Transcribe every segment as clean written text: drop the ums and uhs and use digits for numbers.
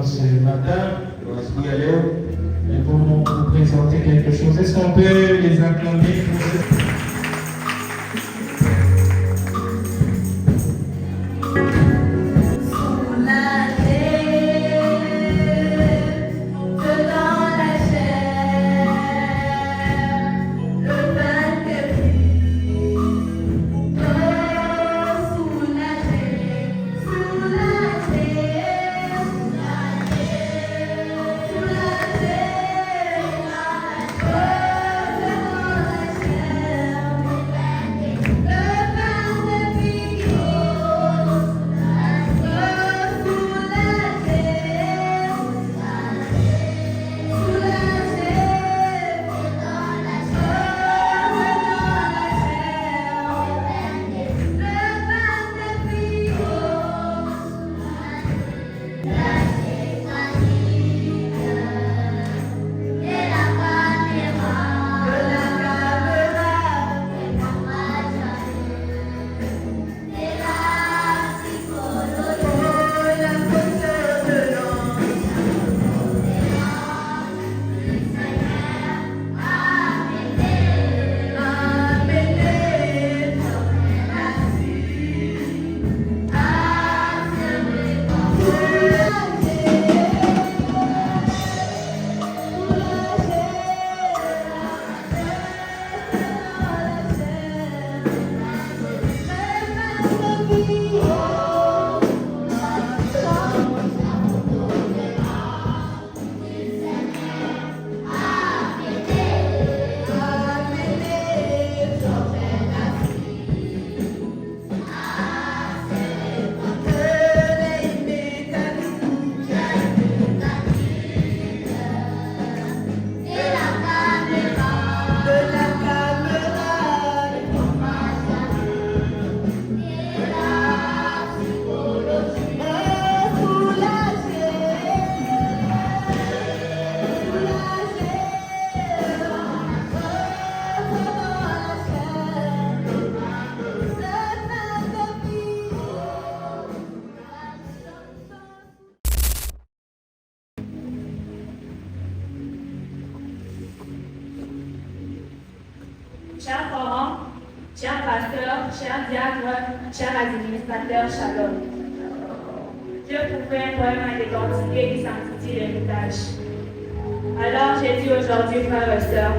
Ce matin, ils vont nous présenter quelque chose. Est-ce qu'on peut les acclamer pour ce... Chers parents, chers pasteurs, chers diacres, chers administrateurs, shalom. Dieu pouvait un poème à décortiquer qui s'intitule l'héritage. Alors j'ai dit aujourd'hui, frères et sœurs,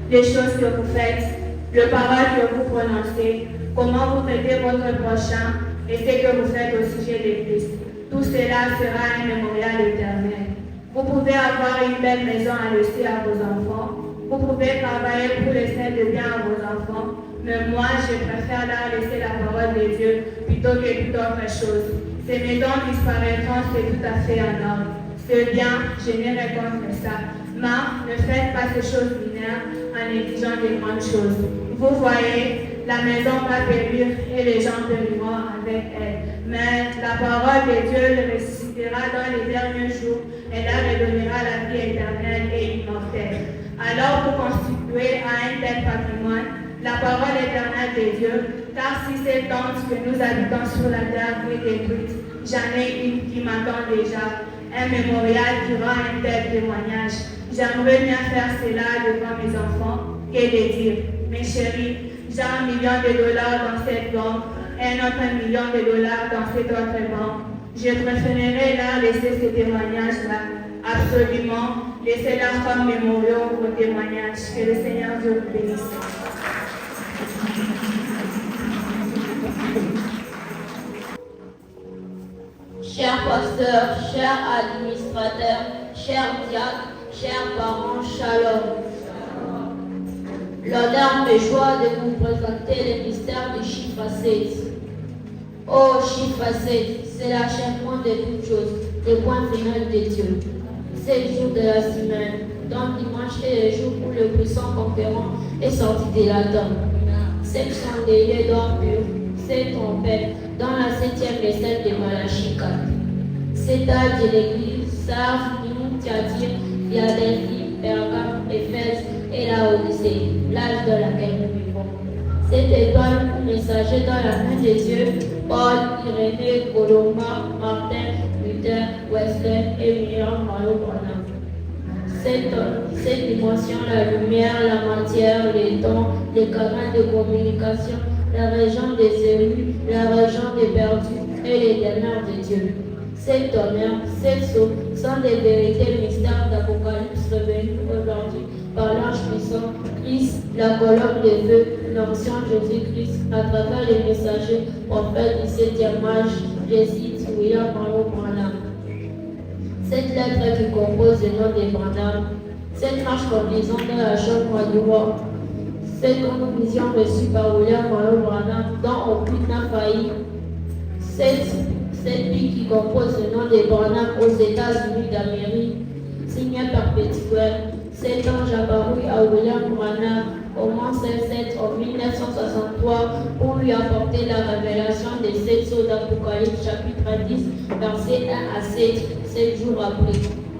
les choses que vous faites, les paroles que vous prononcez, comment vous traitez votre prochain et ce que vous faites au sujet des Christ. Tout cela sera un mémorial éternel. Vous pouvez avoir une belle maison à laisser à vos enfants. Vous pouvez travailler pour laisser de bien à vos enfants, mais moi, je préfère leur laisser la parole de Dieu plutôt que toute autre chose. Ces maisons disparaîtront, c'est tout à fait en ordre. C'est bien, je n'irai contre ça. Mais ne faites pas ces choses mineures en négligeant des grandes choses. Vous voyez, la maison va périr et les gens périront avec elle. Mais la parole de Dieu le ressuscitera dans les derniers jours et leur redonnera la vie éternelle et immortelle. Alors vous constituez à un tel patrimoine la parole éternelle de Dieu, car si cette tente que nous habitons sur la terre est détruite, j'en ai une qui m'attend déjà, un mémorial qui rend un tel témoignage. J'aimerais bien faire cela devant mes enfants que de dire, mes chéris, j'ai $1 million dans cette banque, un autre $1 million dans cette autre banque. Je préférerais leur laisser ce témoignage-là. Absolument, laissez-leur comme mémoriaux vos témoignages. Que le Seigneur Dieu vous bénisse. Chers pasteurs, chers administrateurs, chers diacres, chers parents, shalom. L'honneur me joie de vous présenter le mystère du chiffre 7. Oh, chiffre 7, c'est l'achèvement de toutes choses, le point final de Dieu. 7 jours de la semaine, donc dimanche est le jour où le puissant conquérant est sorti de la tombe. 7 chandeliers d'or pur, 7 trompettes, dans la 7e et celle de Malachie 4. 7 âges de l'église, Sardes, Nîmes, Thyatire, Philadelphie, Pergame, Éphèse et la Odyssée, l'âge dans laquelle nous vivons. 7 étoiles ou messagers dans la main de Dieu, Paul, Irénée, Colomba, Martin, Luther, Wesley et William Mario Branham. Cette dimension, la lumière, la matière, les dons, les canaux de communication, la région des élus, la région des perdus et les demeures de Dieu. Cet honneur, ces sceaux sont des vérités mystères d'Apocalypse révélés aujourd'hui par l'ange puissant, Christ, la colonne de feu, l'ancien Jésus-Christ, à travers les messagers, prophètes du 7e âge, je cite William Mario Branham. Cette lettre qui compose le nom de Branham, cette marche conduisant dans la chambre du roi, cette conclusion reçue par William Mario Branham dont aucune n'a failli, cette vie qui compose le nom de Branham aux États-Unis d'Amérique, signe perpétuel, cet ange apparu à William Branham au Mont Sunset en 1963 pour lui apporter la révélation des 7 sceaux d'Apocalypse chapitre 10, versets 1 à 7, 7 jours après.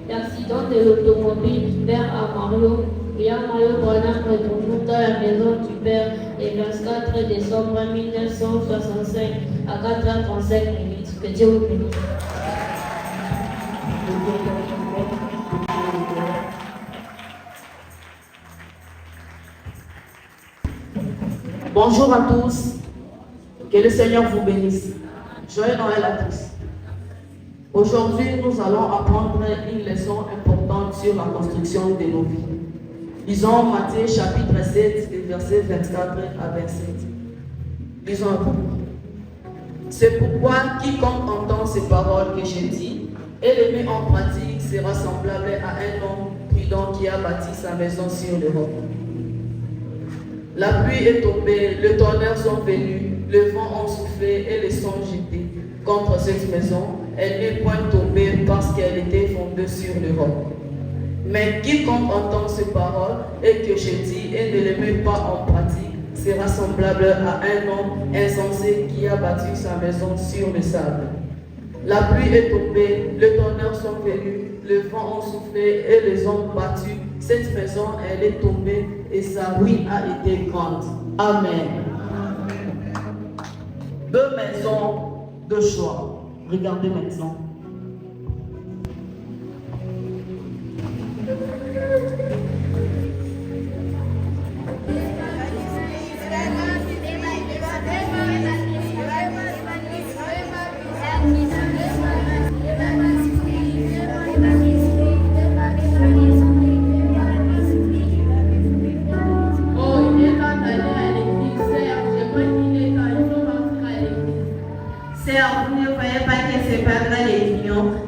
L'accident de l'automobile vers Amarillo, William Mario Branham retourne dans la maison du père le 24 décembre 1965 à 4h35. Que Dieu vous bénisse. Bonjour à tous, que le Seigneur vous bénisse. Joyeux Noël à tous. Aujourd'hui, nous allons apprendre une leçon importante sur la construction de nos vies. Lisons Matthieu chapitre 7, versets 24 à 27. Lisons un peu. C'est pourquoi quiconque entend ces paroles que je dis et les met en pratique sera semblable à un homme prudent qui a bâti sa maison sur le roc. La pluie est tombée, le tonnerre sont venus, le vent a soufflé et les sont jetés contre cette maison. Elle n'est point tombée parce qu'elle était fondée sur le roc. Mais quiconque entend ces paroles et que je dis et ne les met pas en pratique sera semblable à un homme insensé qui a bâti sa maison sur le sable. La pluie est tombée, le tonnerre sont venus, le vent a soufflé et les ont battu. Cette maison, elle est tombée et sa ruine a été grande. Amen. Deux maisons, deux choix. Regardez maintenant.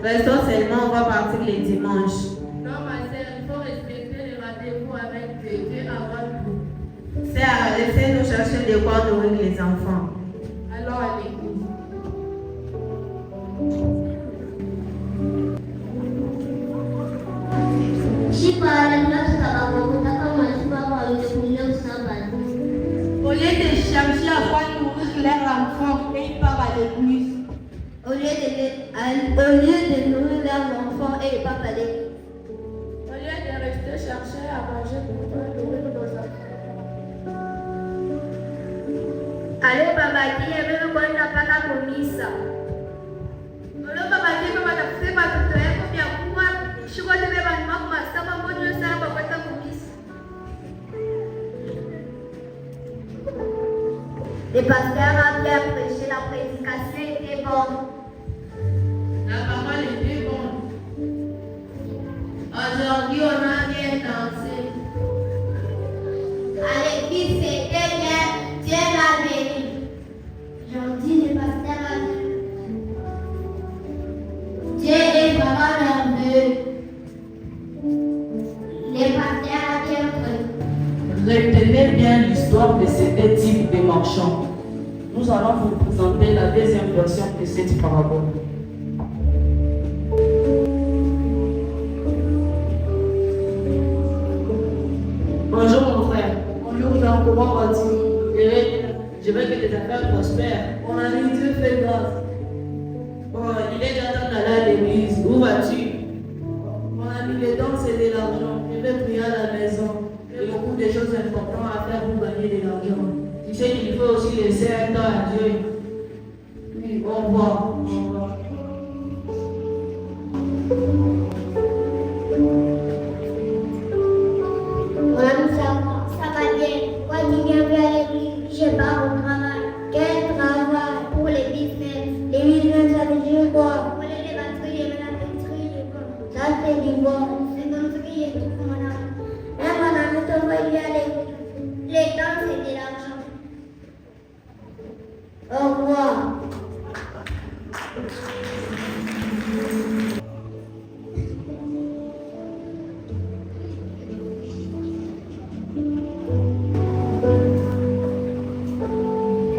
Restons seulement, on va partir les dimanches. Non, ma sœur, il faut respecter les rendez-vous avec Dieu avant tout. Sœur, laissez-nous chercher de quoi nourrir les enfants. Alors à l'église. Au lieu de chercher à quoi nourrir leurs enfants, ils partent à l'église. Au lieu de nourrir leurs enfants et pas parler. Au lieu de rester chercher à manger pour nourrir nos enfants. Allez, papa, qui est même quand il n'a pas ta commise. Olo papa, qui est papa, t'as fait ma toute la vie, bien quoi, je suis quoi, tu veux ma maman, ça va, moi, je sais pas quoi ta commise. Le pasteur a bien prêché, la prédication était bonne. La parole était bonne. Aujourd'hui, on a bien dansé. À l'église, c'était bien, Dieu l'a béni. Aujourd'hui, le pasteur a dit, Dieu est vraiment merveilleux. Le pasteur a bien cru. Retenez bien l'histoire de ces deux types de marchands. Nous allons vous présenter la deuxième version de cette parabole. Bonjour mon frère. Bonjour Jean, comment vas-tu? Je veux que tes affaires prospèrent. Mon ami, Dieu fait grâce. Bon, il est déjà temps d'aller à l'église. Où vas-tu? Mon ami, le temps c'est de l'argent. Je vais prier à la maison. J'ai beaucoup de choses importantes à faire pour gagner de l'argent. Tu sais qu'il faut aussi laisser un temps à Dieu. Oui, au revoir. Au revoir. les divorces. C'est comme ça qu'il y a tout mon ami. Même mon ami t'envoie aller. Les temps, c'est de l'argent. Au revoir.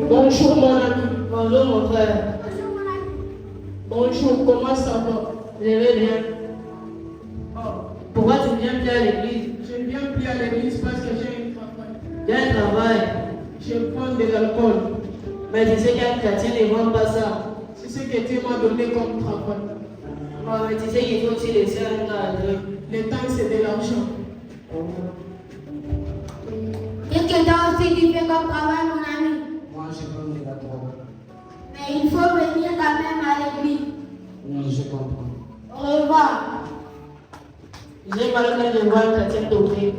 Bonjour mon ami. Bonjour mon frère. Bonjour mon ami. Bonjour, comment ça va? Je vais bien. Oh, Pourquoi tu viens plus à l'église? je ne viens plus à l'église parce que j'ai une travail. Tu as un travail. Je prends de l'alcool. Mais tu sais qu'un chrétien ne vend pas ça. C'est ce que Dieu m'a donné comme travail. Oh, mais tu sais qu'il faut aussi laisser un cadre. Le temps, c'est de l'argent. Qu'est-ce que toi aussi tu fais comme travail, mon ami? Moi, je prends de la drogue. Mais il faut venir quand même à l'église. Oui, je comprends. Au revoir. J'ai mal quand je vois un chrétien toquer.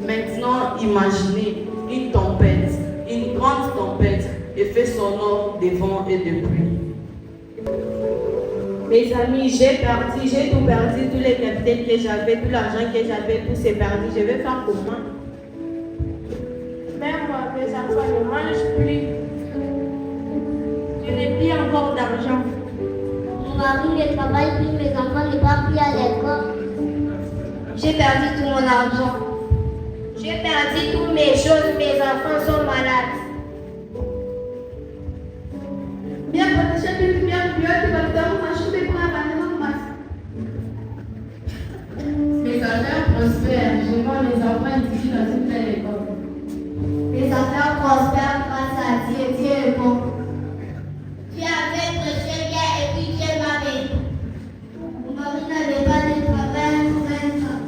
Maintenant, imaginez une tempête, une grande tempête, effet sonore des vents et des pluies. Mes amis, j'ai tout perdu, tous les capitaines que j'avais, tout l'argent que j'avais, tout s'est perdu. Je vais faire comment? Même moi, mes enfants ne mangent plus. Je n'ai plus encore d'argent. Mon mari ne travaille plus, mes enfants ne partent plus à l'école. J'ai perdu tout mon argent. J'ai perdu toutes mes choses, mes enfants sont malades. Bien, protection du bien, tu vas te faire un chou de pour abandonner masse. Mes affaires prospèrent. Je vois mes enfants ici dans une belle école. Mes affaires prospèrent grâce à Dieu. Dieu est bon. Tu avais prêché bien et puis Dieu m'a béni. Mon mari n'avait pas de travail pour un temps.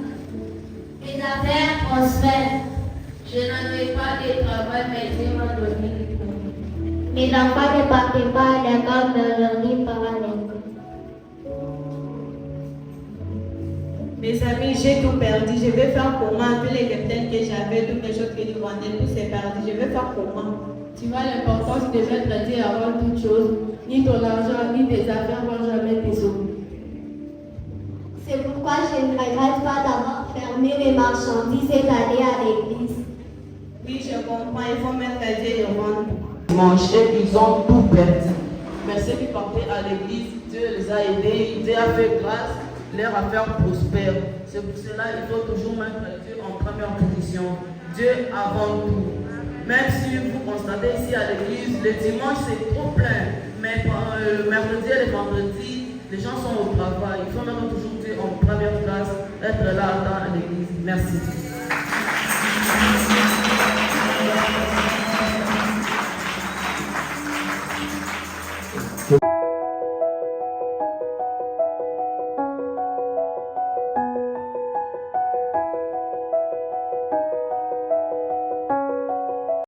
Mes affaires prospèrent. Je n'avais pas de travail, mais Dieu m'a donné du temps. Mes enfants ne partaient pas à l'école, mais aujourd'hui partent à l'école. Mes amis, j'ai tout perdu. Je vais faire comment? Tous les capitaines que j'avais, toutes les choses que je vendais, tout s'est perdu. Je vais faire comment? Tu vois l'importance de mettre Dieu avant toute chose. Ni ton argent, ni tes affaires vont jamais te sauver. C'est pourquoi je ne regrette pas d'avoir fermé mes marchandises et d'aller à l'église. Oui, je comprends. Il faut mettre Dieu devant nous. Dimanche, et ils ont tout perdu. Mais ceux qui partaient à l'église, Dieu les a aidés, Dieu a fait grâce, leur affaire prospère. C'est pour cela qu'il faut toujours mettre Dieu en première position. Dieu avant tout. Même si vous constatez ici à l'église, le dimanche c'est trop plein, mais le mercredi et le vendredi, les gens sont au travail. Il faut mettre toujours Dieu en première place, être là dans l'église. Merci.